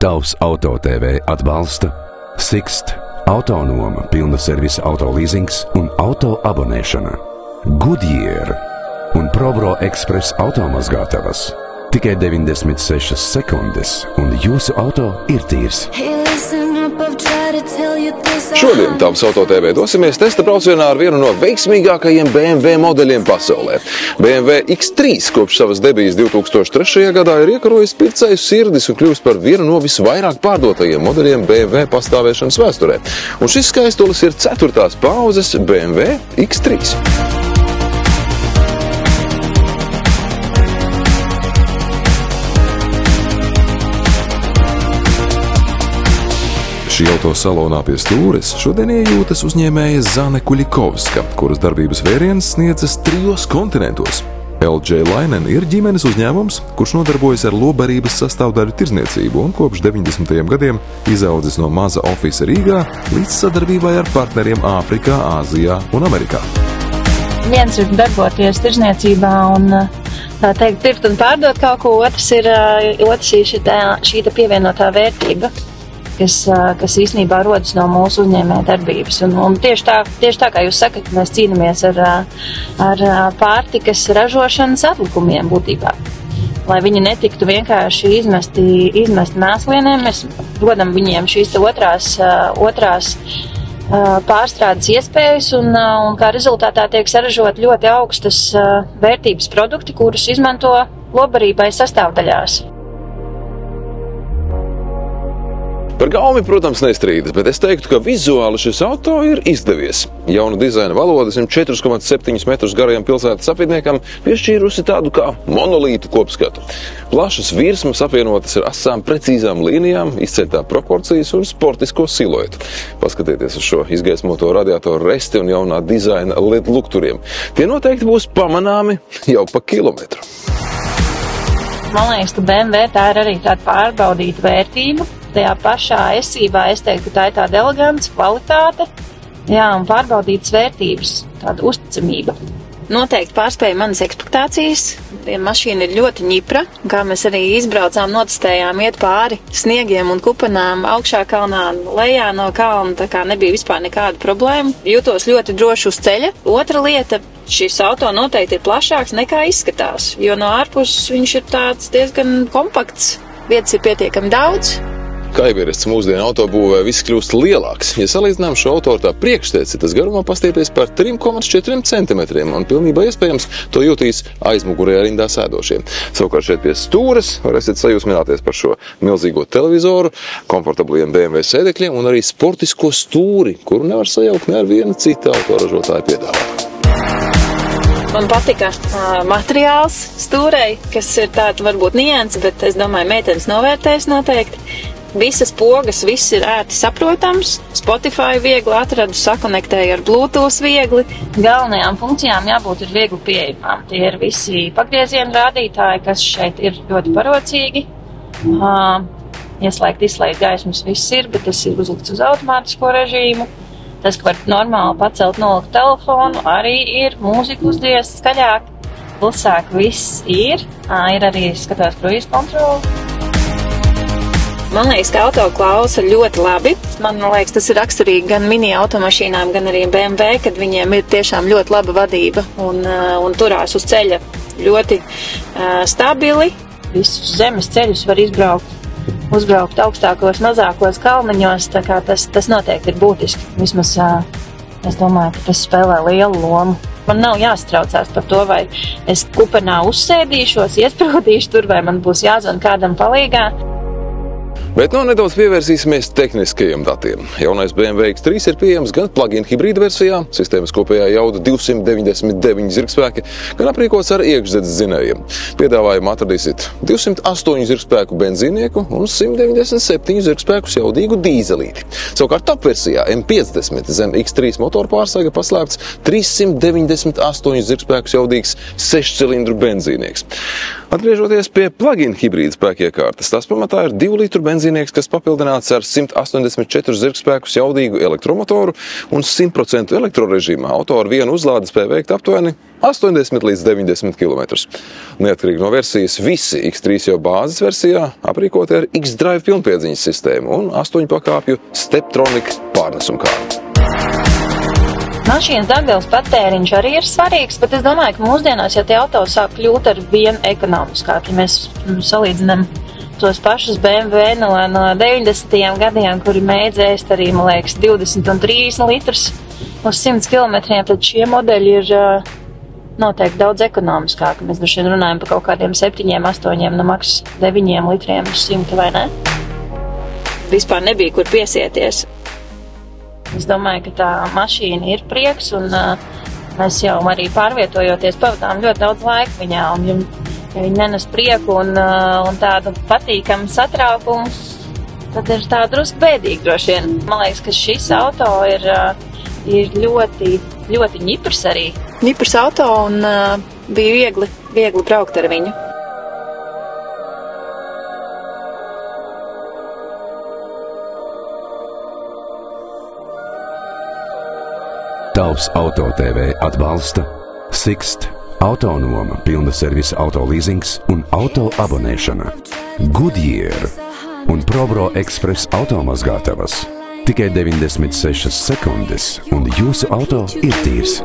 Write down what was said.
Tavs Auto TV atbalsta Sixt, autonoma pilna servisa autolīzings un auto abonēšana, Goodyear un ProBro Express automazgātavas. Tikai 96 sekundes, un jūsu auto ir tīrs. Šodien Tavs Auto TV dosimies testa braucienā ar vienu no veiksmīgākajiem BMW modeļiem pasaulē. BMW X3 kopš savas debijas 2003. Gadā ir iekarojis pircēju sirdis un kļūst par vienu no visvairāk pārdotajiem modeļiem BMW pastāvēšanas vēsturē. Un šis skaistulis ir 4. paaudzes BMW X3. Šī auto salonā pie stūres šodien iejūtas uzņēmēja Zane Kuļikovska, kuras darbības vēriens sniedzas 3 kontinentos. LJ Lainen ir ģimenes uzņēmums, kurš nodarbojas ar lobarības sastāvdaļu tirdzniecību un kopš 90. gadiem izaudzis no maza ofisa Rīgā līdz sadarbībai ar partneriem Āfrikā, Āzijā un Amerikā. Viens ir darboties tirdzniecībā un tā teikt pirkt un pārdot kaut ko, otrs ir šī pievienotā vērtība, kas īstenībā rodas no mūsu uzņēmēja darbības. Un tieši tā, kā jūs sakat, mēs cīnāmies ar pārtikas ražošanas atlikumiem būtībā. Lai viņi netiktu vienkārši izmesti mēslienē, mēs dodam viņiem šīs otrās pārstrādes iespējas, un kā rezultātā tiek saražot ļoti augstas vērtības produkti, kurus izmanto lobarībai sastāvdaļās. Par gaumi, protams, nestrīdas, bet es teiktu, ka vizuāli šis auto ir izdevies. Jauna dizaina valoda 104,7 metrus garajam pilsētas apvidniekam piešķīrusi tādu kā monolītu kopskatu. Plašas virsmas apvienotas ar asām precīzām līnijām, izceļtā proporcijas un sportisko siluetu. Paskatieties uz šo izgaismoto radiatoru resti un jaunā dizaina LED lukturiem. Tie noteikti būs pamanāmi jau pa kilometru. Man liekas, ka BMW tā ir arī tāda pārbaudīta vērtība. Tajā pašā esībā es teiktu, ka tā ir tāda elegants, kvalitāte, un pārbaudītas vērtības, tāda uzticamība. Noteikti pārspēja manas ekspektācijas. Mašīna ir ļoti ņipra, kā mēs arī izbraucām, notestējām iet pāri sniegiem un kupenām augšā kalnā, lejā no kalna, tā kā nebija vispār nekāda problēma. Jūtos ļoti droši uz ceļa. Otra lieta, šis auto noteikti ir plašāks nekā izskatās, jo no ārpuses viņš ir tāds diezgan kompakts, vietas ir pietiekami daudz. Kā ieviests mūsdienu autobūvē, viss kļūst lielāks. Ja salīdzinām šo auto ar tā priekšteci, tas garumā pastiepies par 3,4 centimetriem, un pilnībā iespējams to jūtīs aizmugurējā rindā sēdošie. Savukārt šeit pie stūres varēsiet sajūsmināties par šo milzīgo televizoru, komfortabliem BMW sēdekļiem un arī sportisko stūri, kuru nevar sajaukt ne ar viena cita autoražotāja piedāvājumu. Man patika materiāls stūrei, kas ir tāda varbūt nianse, bet es domāju, meitenes novērtēs noteikti. Visas pogas, viss ir ērti saprotams, Spotify viegli atradu, sakonektēju ar Bluetooth viegli. Galvenajām funkcijām jābūt ir viegli pieejamām. Tie ir visi pagrieziena rādītāji, kas šeit ir ļoti parocīgi. Ieslēgt, izslēgt gaismas viss ir, bet tas ir uzlikts uz automātisko režīmu. Tas, ka var normāli pacelt, nolikt telefonu, arī ir mūzika uzdies skaļāk, klusāk viss ir. Ir arī, skatos, kruīz kontroli. Man liekas, ka auto klausa ļoti labi. Man liekas, tas ir raksturīgi gan mini automašīnām, gan arī BMW, kad viņiem ir tiešām ļoti laba vadība un turās uz ceļa ļoti stabili. Visus zemes ceļus var uzbraukt augstākos, mazākos kalniņos, tā kā tas noteikti ir būtiski. Vismaz es domāju, ka tas spēlē lielu lomu. Man nav jāstraucās par to, vai es kupenā uzsēdīšos, iesprūdīšu tur, vai man būs jāzvan kādam palīgā. Bet nedaudz pievērsīsimies tehniskajiem datiem. Jaunais BMW X3 ir pieejams gan plug-in hibrīda versijā, sistēmas kopējā jauda 299 zirgspēki, gan aprīkots ar iekšdedzes dzinējiem. Piedāvājumā atradīsiet 208 zirgspēku benzīnieku un 197 zirgspēkus jaudīgu dīzelīti. Savukārt top versijā M50 zem X3 motoru pārsaiga paslēpts 398 zirgspēkus jaudīgs 6-cilindru benzīnieks. Atgriežoties pie plug-in hibrīda spēkiekārtas, tās pamatā ir 2 litru benzīnieku benzīnieks, kas papildināts ar 184 zirgspēkus jaudīgu elektromotoru un 100% elektrorežīmā auto ar vienu uzlādi spēj veikt aptuveni 80 līdz 90 km. Neatkarīgi no versijas, visi X3 jau bāzes versijā aprīkoti ar X-Drive pilnpiedziņas sistēmu un 8 pakāpju Steptronic pārnesumkārtu. Mašīnas degvielas patēriņš arī ir svarīgs, bet es domāju, ka mūsdienās, ja tie auto sāk kļūt ar vien ekonomiskāk, ja mēs salīdzinām tos pašus BMW no 90. gadiem, kuri mēdz ēst arī, man liekas, 20 un 30 litrus uz 100 km, tad šie modeļi ir noteikti daudz ekonomiskāki. Mēs droši vien runājam par kaut kādiem 7, 8, no maks 9 litriem uz 100, vai ne? Vispār nebija, kur piesieties. Es domāju, ka tā mašīna ir prieks, un mēs jau arī pārvietojoties pavadām ļoti daudz laika viņā, un ja viņi nenes prieku un tādu patīkamu satraukumu, tad ir tā drusku bēdīgi droši vien. Man liekas, ka šis auto ir ļoti, ļoti ņiprs arī. Ņiprs auto, un bija viegli braukt ar viņu. Taups Auto TV atbalsta Sixt, autonoma pilna servisa autolīzings un auto abonēšana, Goodyear un Probro Express automazgātavas. Tikai 96 sekundes un jūsu auto ir tīrs.